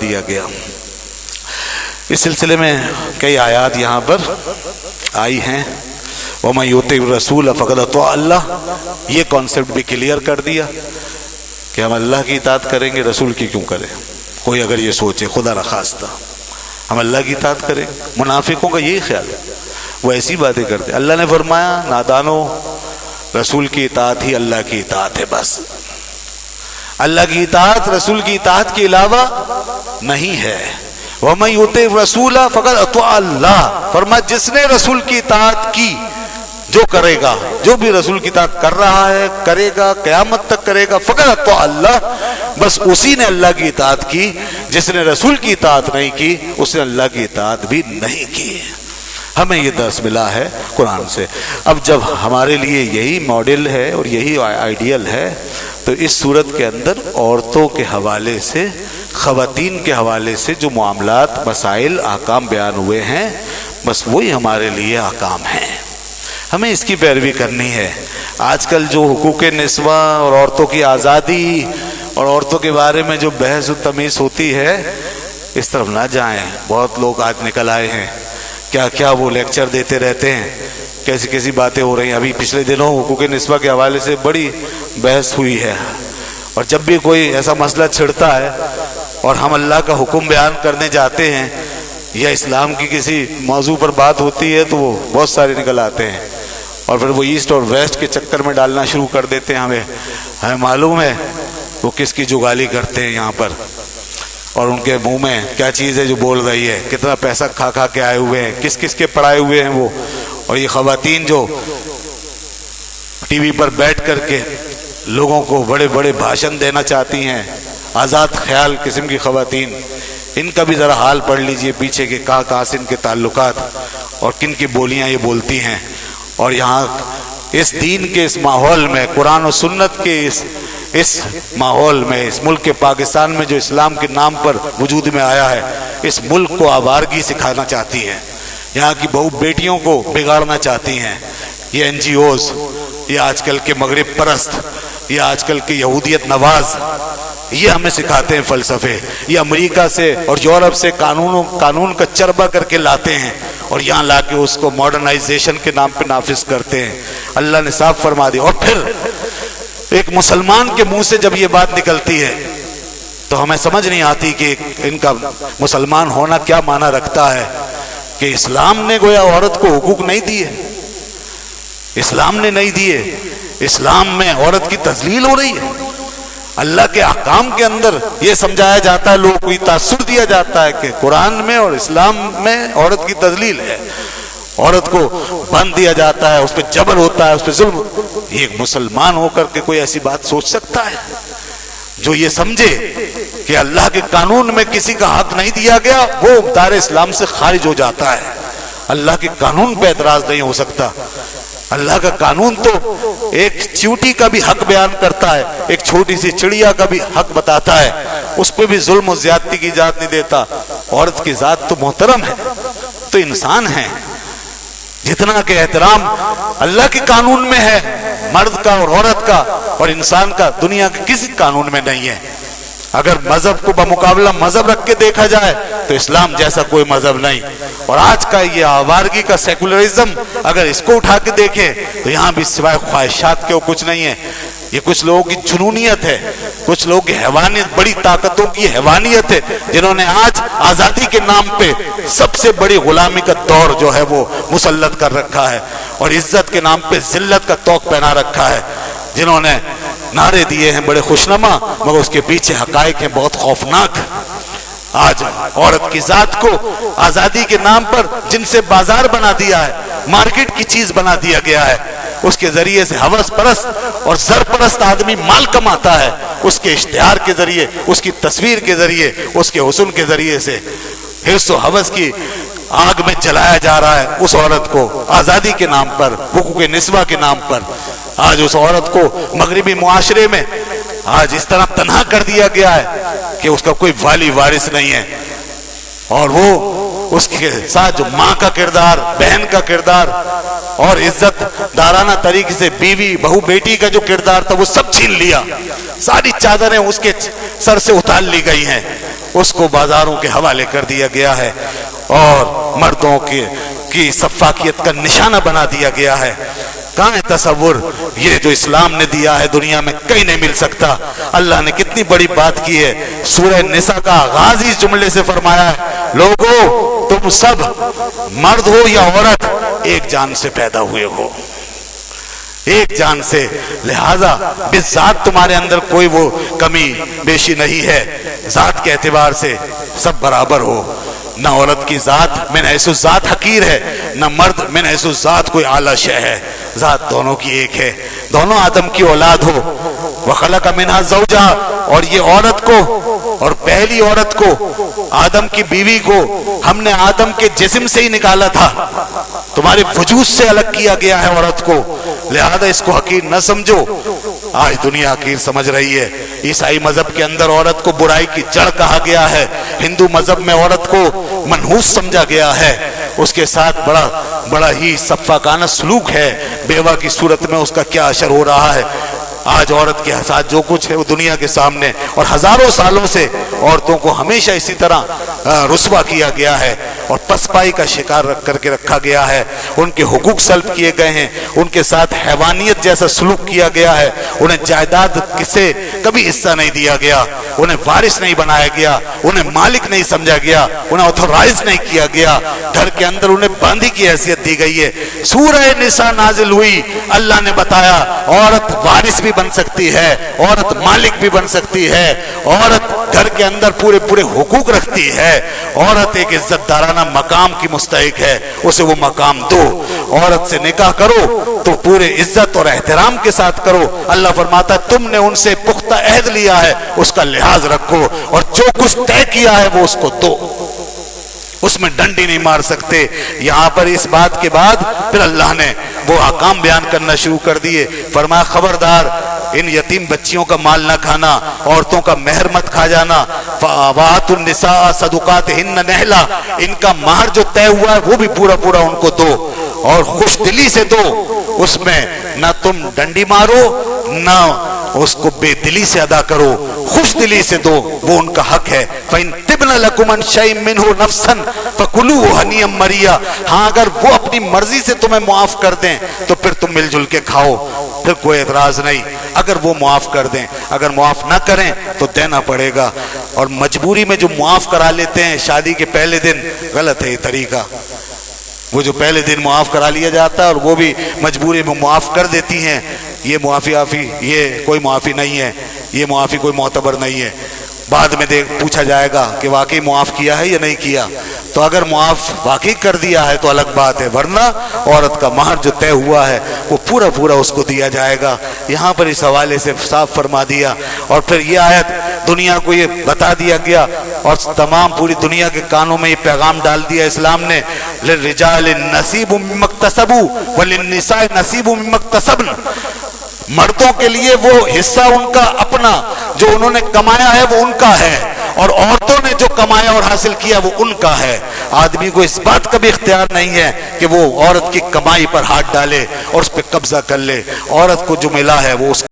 دیا گیا۔ اس سلسلے میں کئی آیات یہاں پر آئی ہیں۔ وَمَن يُطِعِ الرَّسُولَ فَقَدْ أَطَاعَ اللَّهَ، یہ کانسیپٹ بھی کلیئر کر دیا کہ ہم اللہ کی اطاعت کریں گے، رسول کی کیوں کریں؟ کوئی اگر یہ سوچے خدا نخواستہ ہم اللہ کی اطاعت کریں، منافقوں کا یہی خیال ہے، وہ ایسی باتیں کرتے۔ اللہ نے فرمایا نادانو، رسول کی اطاعت ہی اللہ کی اطاعت ہے، بس اللہ کی اطاعت رسول کی اطاعت کے علاوہ نہیں ہے۔ وَمَن يُطِعِ الرَّسُولَ فَقَدْ أَطَاعَ اللَّهَ، فرمایا جس نے رسول کی اطاعت کی، جو کرے گا، جو بھی رسول کی اطاعت کر رہا ہے، کرے گا، قیامت تک کرے گا، فقط اطاع اللہ، بس اسی نے اللہ کی اطاعت کی۔ جس نے رسول کی اطاعت نہیں کی اس نے اللہ کی اطاعت بھی نہیں کی۔ ہمیں یہ درس ملا ہے قرآن سے۔ اب جب ہمارے لیے یہی ماڈل ہے اور یہی آئیڈیل ہے تو اس صورت کے اندر عورتوں کے حوالے سے، خواتین کے حوالے سے جو معاملات، مسائل، احکام بیان ہوئے ہیں، بس وہی ہمارے لیے احکام ہیں، ہمیں اس کی پیروی کرنی ہے۔ آج کل جو حقوق نسواں اور عورتوں کی آزادی اور عورتوں کے بارے میں جو بحث و تمیز ہوتی ہے، اس طرف نہ جائیں۔ بہت لوگ آج نکل آئے ہیں، کیا کیا وہ لیکچر دیتے رہتے ہیں، کیسی کیسی باتیں ہو رہی ہیں۔ ابھی پچھلے دنوں حقوق نسواں کے حوالے سے بڑی بحث ہوئی ہے، اور جب بھی کوئی ایسا مسئلہ چھڑتا ہے اور ہم اللہ کا حکم بیان کرنے جاتے ہیں یا اسلام کی کسی موضوع پر بات ہوتی ہے تو وہ بہت سارے نکل آتے ہیں، اور پھر وہ ایسٹ اور ویسٹ کے چکر میں ڈالنا شروع کر دیتے ہیں۔ ہمیں معلوم ہے وہ کس کی جگالی کرتے ہیں یہاں پر، اور ان کے منہ میں کیا چیز ہے جو بول رہی ہے، کتنا پیسہ کھا کھا کے آئے ہوئے ہیں، کس کس کے پڑھائے ہوئے ہیں وہ۔ اور یہ خواتین جو ٹی وی پر بیٹھ کر کے لوگوں کو بڑے بڑے بھاشن دینا چاہتی ہیں، آزاد خیال قسم کی خواتین، ان کا بھی ذرا حال پڑھ لیجئے پیچھے کے کہاں سے ان کے تعلقات اور کن کی بولیاں یہ بولتی ہیں۔ اور یہاں اس دین کے اس ماحول میں، قرآن و سنت کے اس ماحول میں، اس ملک کے پاکستان میں جو اسلام کے نام پر وجود میں آیا ہے، اس ملک کو آوارگی سکھانا چاہتی ہیں، یہاں کی بہو بیٹیوں کو بگاڑنا چاہتی ہیں۔ یہ این جی اوز، یہ آج کل کے مغرب پرست، یہ آج کل کے یہودیت نواز، یہ ہمیں سکھاتے ہیں فلسفے۔ یہ امریکہ سے اور یورپ سے قانون کا چربا کر کے لاتے ہیں اور یہاں لا کے اس کو ماڈرنائزیشن کے نام پہ نافذ کرتے ہیں۔ اللہ نے صاف فرما دیا۔ اور پھر ایک مسلمان کے منہ سے جب یہ بات نکلتی ہے تو ہمیں سمجھ نہیں آتی کہ ان کا مسلمان ہونا کیا معنی رکھتا ہے، کہ اسلام نے گویا عورت کو حقوق نہیں دیے، اسلام نے نہیں دیے، اسلام میں عورت کی تذلیل ہو رہی ہے۔ اللہ کے احکام کے اندر یہ سمجھایا جاتا ہے، لوگوں کو یہ تاثر دیا جاتا ہے کہ قرآن میں اور اسلام میں عورت کی تذلیل ہے، عورت کو بند دیا جاتا ہے، اس پہ جبر ہوتا ہے، اس پہ ظلم۔ یہ ایک مسلمان ہو کر کے کوئی ایسی بات سوچ سکتا ہے جو یہ سمجھے کہ اللہ کے قانون میں کسی کا حق نہیں دیا گیا، وہ دار اسلام سے خارج ہو جاتا ہے۔ اللہ کے قانون پہ اعتراض نہیں ہو سکتا۔ اللہ کا قانون تو ایک چیوٹی کا بھی حق بیان کرتا ہے، ایک چھوٹی سی چڑیا کا بھی حق بتاتا ہے، اس پہ بھی ظلم و زیادتی کی اجازت نہیں دیتا۔ عورت کی ذات تو محترم ہے، تو انسان ہے، جتنا کہ احترام اللہ کے قانون میں ہے مرد کا اور عورت کا اور انسان کا، دنیا کے کسی قانون میں نہیں ہے۔ اگر مذہب کو بمقابلہ مذہب رکھ کے دیکھا جائے تو اسلام جیسا کوئی مذہب نہیں۔ اور آج کا یہ آوارگی کا سیکولرزم اگر اس کو اٹھا کے دیکھیں تو یہاں بھی سوائے خواہشات کے کچھ نہیں ہے۔ یہ کچھ لوگوں کی جنونیت ہے، کچھ لوگوں کی حیوانیت، بڑی طاقتوں کی حیوانیت ہے، جنہوں نے آج آزادی کے نام پہ سب سے بڑی غلامی کا دور جو ہے وہ مسلط کر رکھا ہے، اور عزت کے نام پہ ذلت کا طوق پہنا رکھا ہے، جنہوں نے نعرے دیے ہیں بڑے خوشنما، مگر اس کے پیچھے حقائق ہیں بہت خوفناک۔ آج عورت کی ذات کو آزادی کے نام پر جن سے بازار بنا دیا ہے، مارکیٹ کی چیز بنا دیا گیا ہے، اس کے ذریعے سے ہوس پرست اور زر پرست آدمی مال کماتا ہے، اس کے اشتہار کے ذریعے، اس کی تصویر کے ذریعے، اس کے حسن کے ذریعے سے حرص و ہوس کی آگ میں جلایا جا رہا ہے اس عورت کو آزادی کے نام پر، حقوق نسواں کے نام پر۔ آج اس عورت کو مغربی معاشرے میں آج اس طرح تنہا کر دیا گیا ہے کہ اس کا کوئی والی وارث نہیں ہے، اور وہ اس کے ساتھ جو ماں کا کردار، بہن کا کردار اور عزت دارانہ طریقے سے بیوی بہو بیٹی کا جو کردار تھا وہ سب چھین لیا. ساری چادریں اس کے سر سے اتار لی گئی ہیں، اس کو بازاروں کے حوالے کر دیا گیا ہے اور مردوں کی سفاکیت کا نشانہ بنا دیا گیا ہے. کہاں ہے تصور؟ یہ جو اسلام نے دیا ہے دنیا میں کہیں نہیں مل سکتا. اللہ نے کتنی بڑی بات کی ہے. سورہ نساء کا آغاز اس جملے سے فرمایا ہے، لوگو تم سب مرد ہو یا عورت ایک جان سے پیدا ہوئے ہو، ایک جان سے، لہذا بالذات تمہارے اندر کوئی وہ کمی بیشی نہیں ہے. ذات کے اعتبار سے سب برابر ہو. نہ عورت کی ذات من حیث ذات حقیر ہے، نہ مرد من حیث ذات کوئی اعلیٰ شے ہے. ذات دونوں کی ایک ہے، دونوں آدم کی اولاد ہو. وخلق منہا زوجہا، اور یہ عورت کو اور پہلی عورت کو آدم کی بیوی کو ہم نے آدم کے جسم سے ہی نکالا تھا، تمہارے وجود سے الگ کیا گیا ہے عورت کو، لہذا اس کو حقیر نہ سمجھو. آج دنیا حقیر سمجھ رہی ہے. عیسائی مذہب کے اندر عورت کو برائی کی جڑ کہا گیا ہے، ہندو مذہب میں عورت کو منحوس سمجھا گیا ہے، اس کے ساتھ بڑا ہی سفاکانہ سلوک ہے. بیوہ کی صورت میں اس کا کیا اثر ہو رہا ہے. آج عورت کے ساتھ جو کچھ ہے وہ دنیا کے سامنے، اور ہزاروں سالوں سے عورتوں کو ہمیشہ اسی طرح رسوا کیا گیا ہے اور پسپائی کا شکار کر کے رکھا گیا ہے. ان کے حقوق سلب کیے گئے ہیں، ان کے ساتھ حیوانیت جیسا سلوک کیا گیا ہے. انہیں جائیداد سے کبھی حصہ نہیں دیا گیا، انہیں وارث نہیں بنایا گیا، انہیں مالک نہیں سمجھا گیا، انہیں آتھورائز نہیں کیا گیا. گھر کے اندر انہیں باندھی کی حیثیت دی گئی ہے. سورہ نساء نازل ہوئی، اللہ نے بتایا عورت وارث بھی بن سکتی ہے، عورت مالک بھی بن سکتی ہے، عورت گھر کے اندر پورے حقوق رکھتی ہے. عورت ایک عزت دارانہ مقام کی مستحق ہے، اسے وہ مقام دو. عورت سے نکاح کرو تو پورے عزت اور احترام کے ساتھ کرو. اللہ فرماتا ہے تم نے ان سے پختہ عہد لیا ہے، اس کا لحاظ رکھو، اور جو کچھ طے کیا ہے وہ اس کو دو، اس میں ڈنڈی نہیں مار سکتے. یہاں پر اس بات کے بعد پھر اللہ نے وہ احکام بیان کرنا شروع کر دیے. فرمایا خبردار ان یتیم بچیوں کا مال نہ کھانا، عورتوں کا مہر مت کھا جانا. وَآتُوا النِّسَاءَ صَدُقَاتِهِنَّ نِحْلًا، ان کا مہر جو طے ہوا ہے وہ بھی پورا ان کو دو، اور خوش دلی سے دو. اس میں نہ تم ڈنڈی مارو نہ اس کو بے دلی سے ادا کرو، خوش دلی سے دو، وہ ان کا حق ہے. فَإِن تِبْنَ لَكُمْ عَنْ شَيْءٍ مِّنْهُ نَفْسًا فَكُلُوهُ هَنِيئًا مَرِيئًا، ہاں اگر وہ اپنی مرضی سے تمہیں معاف کر دیں تو پھر تم مل جل کے کھاؤ، پھر کوئی اعتراض نہیں. اگر وہ معاف کر دیں، اگر معاف نہ کریں تو دینا پڑے گا. اور مجبوری میں جو معاف کرا لیتے ہیں شادی کے پہلے دن، غلط ہے یہ طریقہ. وہ جو پہلے دن معاف کرا لیا جاتا ہے اور وہ بھی مجبوری میں معاف کر دیتی ہیں، یہ معافی یہ کوئی معافی نہیں ہے، یہ معافی کوئی معتبر نہیں ہے. بعد میں پوچھا جائے گا کہ واقعی معاف کیا ہے یا نہیں کیا. تو اگر معاف واقعی کر دیا ہے تو الگ بات ہے، ورنہ عورت کا مہر جو طے ہوا ہے وہ پورا اس کو دیا جائے گا. یہاں پر اس حوالے سے صاف فرما دیا. اور پھر یہ آیت دنیا کو یہ بتا دیا گیا اور تمام پوری دنیا کے کانوں میں یہ پیغام ڈال دیا اسلام نے، للرجال نصیب مما اکتسبوا وللنساء نصیب مما اکتسبن. مردوں کے لیے وہ حصہ ان کا اپنا جو انہوں نے کمایا ہے وہ ان کا ہے، اور عورتوں نے جو کمایا اور حاصل کیا وہ ان کا ہے. آدمی کو اس بات کا بھی اختیار نہیں ہے کہ وہ عورت کی کمائی پر ہاتھ ڈالے اور اس پہ قبضہ کر لے. عورت کو جو ملا ہے وہ اس